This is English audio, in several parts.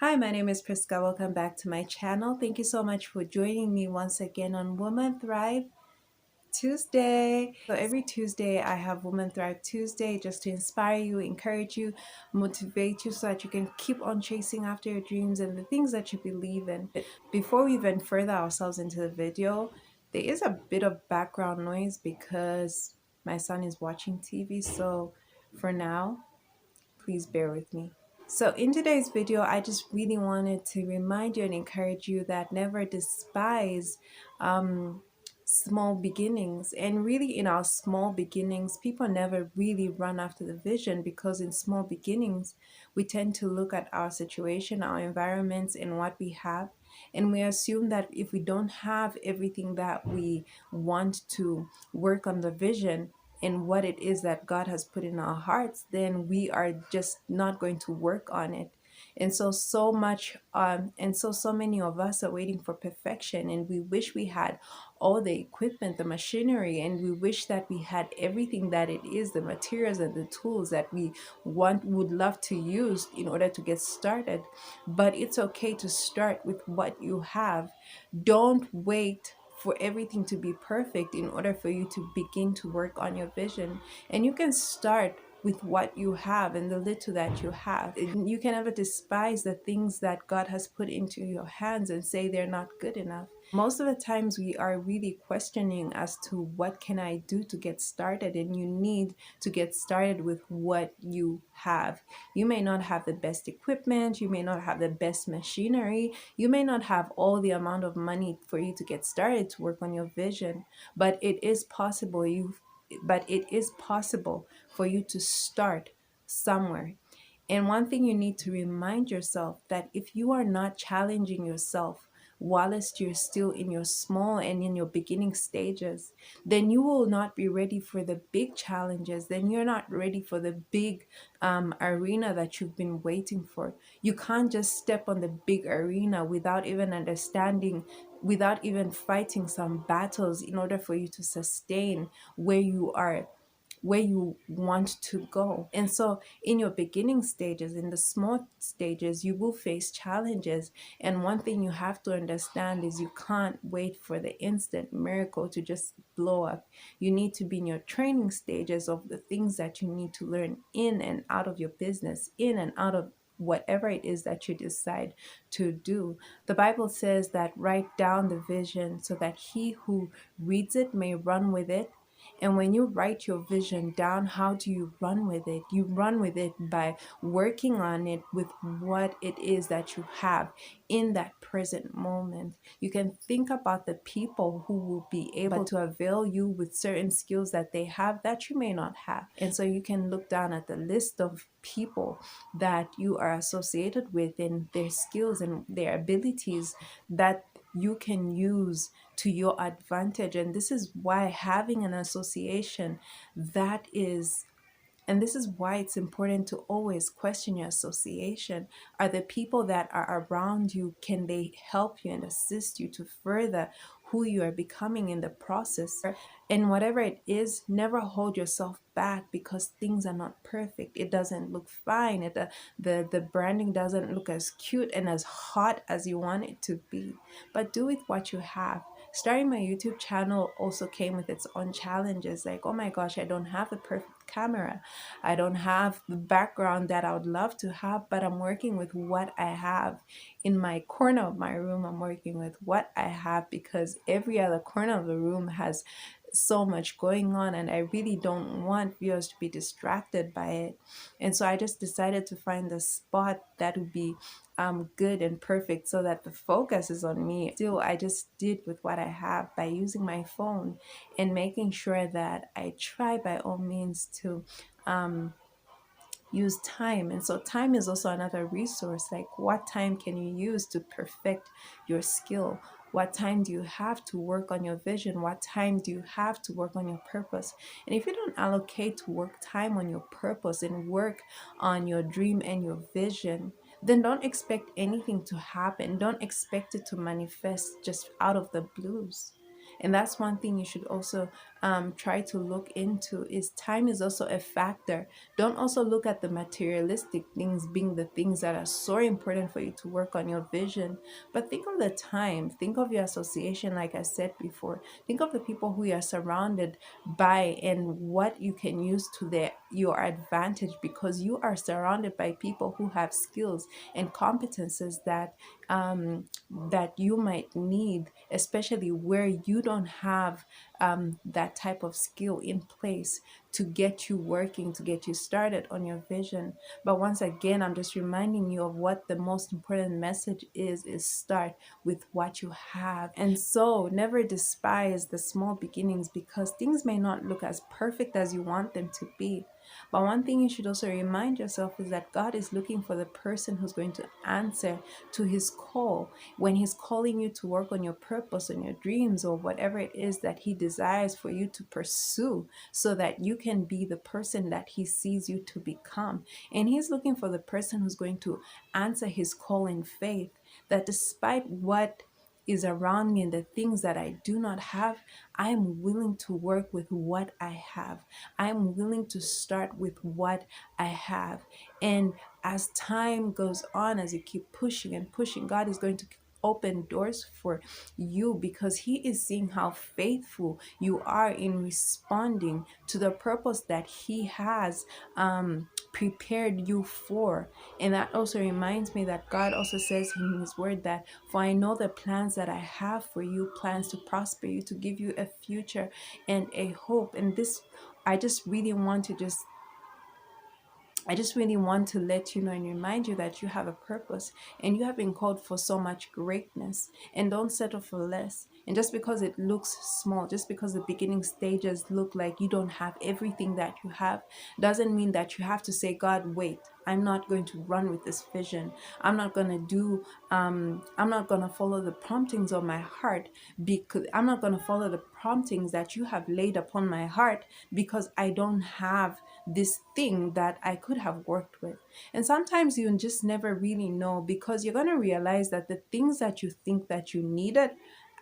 Hi, my name is Priska. Welcome back to my channel. Thank you so much for joining me once again on Woman Thrive Tuesday. So every Tuesday I have Woman Thrive Tuesday just to inspire you, encourage you, motivate you so that you can keep on chasing after your dreams and the things that you believe in. But before we even further ourselves into the video, there is a bit of background noise because my son is watching TV. So for now, please bear with me. So in today's video, I just really wanted to remind you and encourage you that never despise small beginnings. And really in our small beginnings, people never really run after the vision, because in small beginnings, we tend to look at our situation, our environments, and what we have. And we assume that if we don't have everything that we want to work on the vision, in what it is that God has put in our hearts, then we are just not going to work on it. And so many of us are waiting for perfection, and we wish we had all the equipment, the machinery, and we wish that we had everything that it is, the materials and the tools that we would love to use in order to get started. But it's okay to start with what you have. Don't wait for everything to be perfect in order for you to begin to work on your vision. And you can start with what you have and the little that you have. You can never despise the things that God has put into your hands and say they're not good enough. Most of the times we are really questioning as to what can I do to get started, and you need to get started with what you have. You may not have the best equipment, you may not have the best machinery, you may not have all the amount of money for you to get started to work on your vision, but it is possible for you to start somewhere. And one thing you need to remind yourself, that if you are not challenging yourself whilst you're still in your small and in your beginning stages, then you will not be ready for the big challenges. Then you're not ready for the big arena that you've been waiting for. You can't just step on the big arena without even understanding, without even fighting some battles in order for you to sustain where you are, where you want to go. And so in your beginning stages, in the small stages, you will face challenges. And one thing you have to understand is you can't wait for the instant miracle to just blow up. You need to be in your training stages of the things that you need to learn in and out of your business, in and out of whatever it is that you decide to do. The Bible says that write down the vision so that he who reads it may run with it. And when you write your vision down, how do you run with it? You run with it by working on it with what it is that you have in that present moment. You can think about the people who will be able to avail you with certain skills that they have that you may not have. And so you can look down at the list of people that you are associated with and their skills and their abilities that you can use to your advantage. And this is why having an association that is and this is why it's important to always question your association. Are the people that are around you, can they help you and assist you to further who you are becoming in the process? And whatever it is, never hold yourself back because things are not perfect. It doesn't look fine. The branding doesn't look as cute and as hot as you want it to be. But do with what you have. Starting my YouTube channel also came with its own challenges. Like, oh my gosh, I don't have the perfect camera. I don't have the background that I would love to have, but I'm working with what I have. In my corner of my room, I'm working with what I have because every other corner of the room has so much going on, and I really don't want viewers to be distracted by it. And so I just decided to find the spot that would be good and perfect so that the focus is on me. Still, I just did with what I have by using my phone and making sure that I try by all means to use time. And so time is also another resource. Like, what time can you use to perfect your skill? What time do you have to work on your vision? What time do you have to work on your purpose? And if you don't allocate to work time on your purpose and work on your dream and your vision, then don't expect anything to happen. Don't expect it to manifest just out of the blues. And that's one thing you should also try to look into is time is also a factor. Don't also look at the materialistic things being the things that are so important for you to work on your vision, but think of the time, think of your association, like I said before. Think of the people who you are surrounded by and what you can use to your advantage, because you are surrounded by people who have skills and competences that you might need, especially where you don't have that type of skill in place to get you working, to get you started on your vision. But once again, I'm just reminding you of what the most important message is start with what you have. And so never despise the small beginnings, because things may not look as perfect as you want them to be. But one thing you should also remind yourself is that God is looking for the person who's going to answer to his call. When he's calling you to work on your purpose, on your dreams, or whatever it is that he desires for you to pursue, so that you can be the person that he sees you to become. And he's looking for the person who's going to answer his call in faith, that despite what is around me and the things that I do not have, I am willing to work with what I have. I am willing to start with what I have. And as time goes on, as you keep pushing and pushing, God is going to open doors for you, because he is seeing how faithful you are in responding to the purpose that he has prepared you for. And that also reminds me that God also says in his word that, for I know the plans that I have for you, plans to prosper you, to give you a future and a hope. And this, I just really want to just I just really want to let you know and remind you that you have a purpose and you have been called for so much greatness, and don't settle for less. And just because it looks small, just because the beginning stages look like you don't have everything that you have, doesn't mean that you have to say, God, wait, I'm not going to run with this vision. I'm not going to follow the promptings of my heart, because I'm not going to follow the promptings that you have laid upon my heart, because I don't have this thing that I could have worked with. And sometimes you just never really know, because you're going to realize that the things that you think that you needed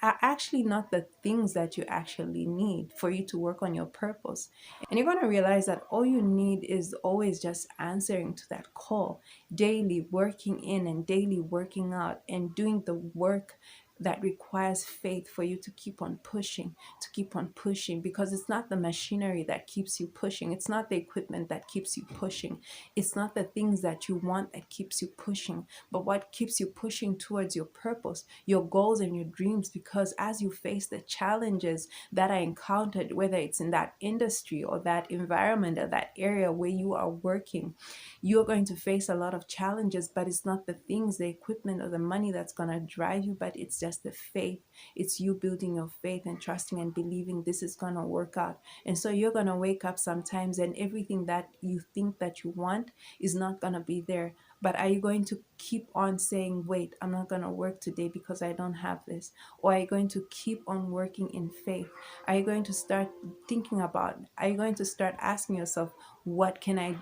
are actually not the things that you actually need for you to work on your purpose. And you're going to realize that all you need is always just answering to that call, daily working in and daily working out and doing the work that requires faith for you to keep on pushing, to keep on pushing, because it's not the machinery that keeps you pushing. It's not the equipment that keeps you pushing. It's not the things that you want that keeps you pushing, but what keeps you pushing towards your purpose, your goals and your dreams. Because as you face the challenges that are encountered, whether it's in that industry or that environment or that area where you are working, you're going to face a lot of challenges, but it's not the things, the equipment or the money that's going to drive you, but it's just the faith. It's you building your faith and trusting and believing this is going to work out. And so you're going to wake up sometimes and everything that you think that you want is not going to be there. But are you going to keep on saying, wait, I'm not going to work today because I don't have this? Or are you going to keep on working in faith? Are you going to start thinking about, are you going to start asking yourself, what can I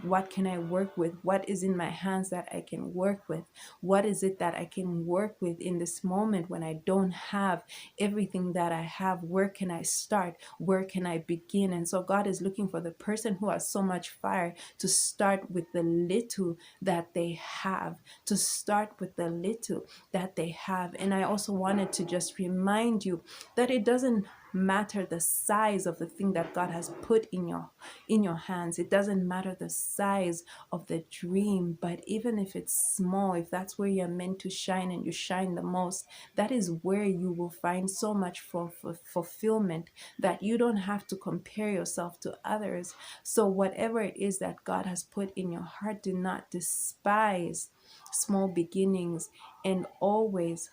work with? What is in my hands that I can work with? What is it that I can work with in this moment when I don't have everything that I have? Where can I start? Where can I begin? And so God is looking for the person who has so much fire to start with the little that they have, to start with the little that they have. And I also wanted to just remind you that it doesn't matter the size of the thing that God has put in your hands. It doesn't matter the size of the dream, but even if it's small, if that's where you're meant to shine and you shine the most, that is where you will find so much fulfillment, that you don't have to compare yourself to others. So whatever it is that God has put in your heart, do not despise small beginnings, and always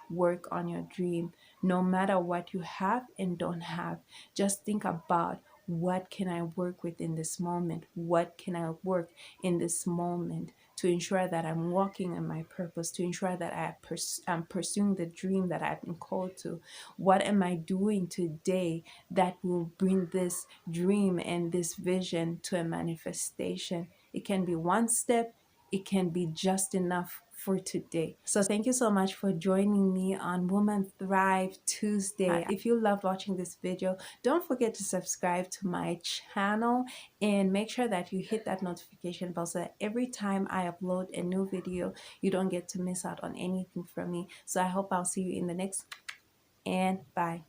work on your dream, no matter what you have and don't have. Just think about, what can I work with in this moment? What can I work in this moment to ensure that I'm walking in my purpose, to ensure that I'm pursuing the dream that I've been called to? What am I doing today that will bring this dream and this vision to a manifestation? It can be one step, it can be just enough for today. So thank you so much for joining me on Woman Thrive Tuesday. If you loved watching this video, don't forget to subscribe to my channel and make sure that you hit that notification bell so that every time I upload a new video, you don't get to miss out on anything from me. So I hope I'll see you in the next, and bye.